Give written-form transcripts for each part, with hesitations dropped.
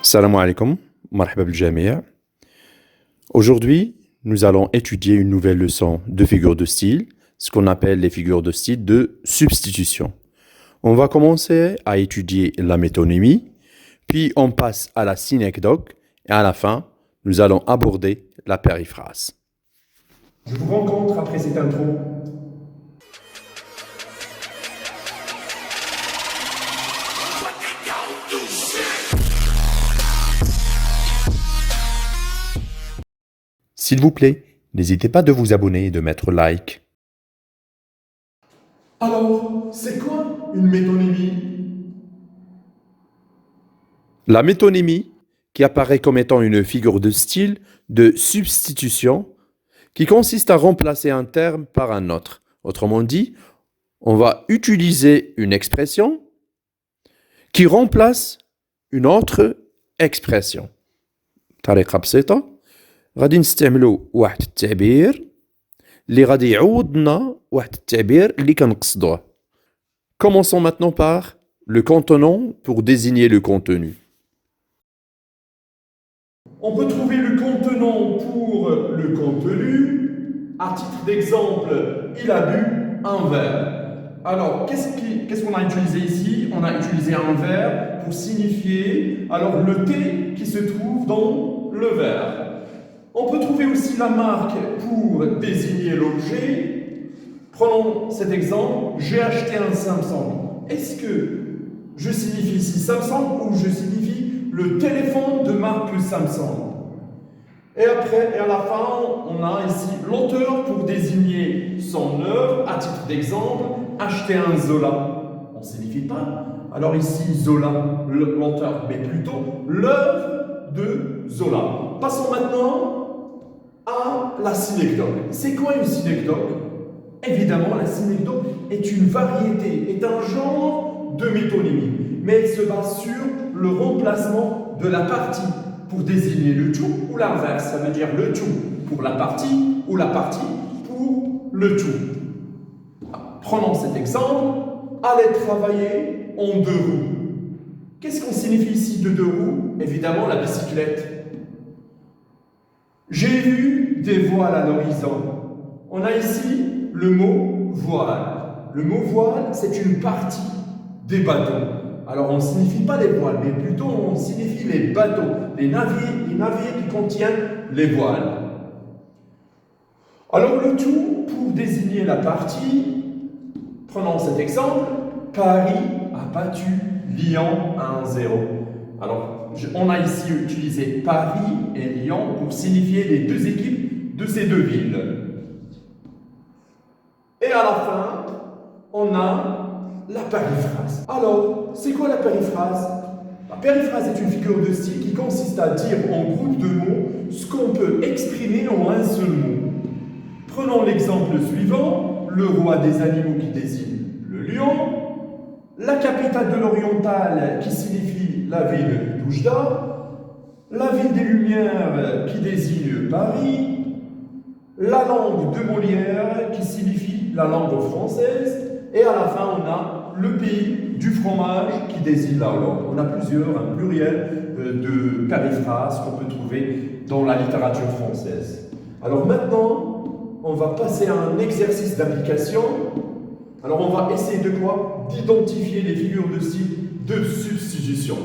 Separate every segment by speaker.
Speaker 1: Salam alaikum, marhaba bil jamia. Aujourd'hui, nous allons étudier une nouvelle leçon de figures de style, ce qu'on appelle les figures de style de substitution. On va commencer à étudier la métonymie, puis on passe à la synecdoque, et à la fin, nous allons aborder la périphrase.
Speaker 2: Je vous rencontre après cette intro.
Speaker 1: S'il vous plaît, n'hésitez pas de vous abonner et de mettre like.
Speaker 2: Alors, c'est quoi une métonymie?
Speaker 1: La métonymie, qui apparaît comme étant une figure de style de substitution, qui consiste à remplacer un terme par un autre. Autrement dit, on va utiliser une expression qui remplace une autre expression. طريقة بسيطة غادي نستعملوا واحد التعبير اللي غادي يعوضنا واحد التعبير اللي كنقصدوه. Commençons maintenant par le contenant pour désigner le contenu.
Speaker 2: On peut trouver le contenant pour le contenu. À titre d'exemple, il a bu un verre. Alors, qu'est-ce qu'on a utilisé ici? On a utilisé un verre pour signifier alors le thé qui se trouve dans le verre. On peut trouver aussi la marque pour désigner l'objet. Prenons cet exemple, j'ai acheté un Samsung. Est-ce que je signifie ici Samsung ou je signifie le téléphone de marque Samsung? Et après, et à la fin, on a ici l'auteur pour désigner son œuvre. À titre d'exemple, acheter un Zola. On ne signifie pas. Alors ici, Zola, l'auteur, mais plutôt l'œuvre de Zola. Passons maintenant à la synecdoque. C'est quoi une synecdoque? Évidemment, la synecdoque est une variété, est un genre de métonymie, mais elle se base sur le remplacement de la partie pour désigner le tout ou l'inverse. Ça veut dire le tout pour la partie ou la partie pour le tout. Prenons cet exemple. Aller travailler en deux roues. Qu'est-ce qu'on signifie ici de deux roues? Évidemment, la bicyclette. J'ai vu des voiles à l'horizon. On a ici le mot voile. Le mot voile, c'est une partie des bateaux. Alors, on ne signifie pas les voiles, mais plutôt on signifie les bateaux, les navires qui contiennent les voiles. Alors, le tout, pour désigner la partie, prenons cet exemple, Paris a battu Lyon 1-0. Alors, on a ici utilisé Paris et Lyon pour signifier les deux équipes de ces deux villes. Et à la fin, on a la périphrase. Alors, c'est quoi la périphrase? La périphrase est une figure de style qui consiste à dire en groupe de mots ce qu'on peut exprimer en un seul mot. Prenons l'exemple suivant, le roi des animaux qui désigne le lion, la capitale de l'oriental qui signifie la ville d'Oujda, la ville des Lumières qui désigne Paris, la langue de Molière qui signifie la langue française, et à la fin on a le pays du fromage qui désigne la Hollande. On a un pluriel de périphrases qu'on peut trouver dans la littérature française. Alors maintenant, on va passer à un exercice d'application. Alors on va essayer de quoi? D'identifier les figures de style de substitution.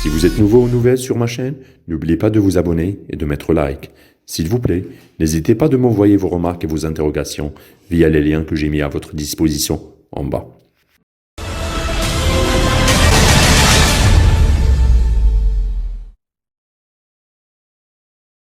Speaker 1: Si vous êtes nouveau ou nouvelle sur ma chaîne, n'oubliez pas de vous abonner et de mettre like. S'il vous plaît, n'hésitez pas de m'envoyer vos remarques et vos interrogations via les liens que j'ai mis à votre disposition en bas.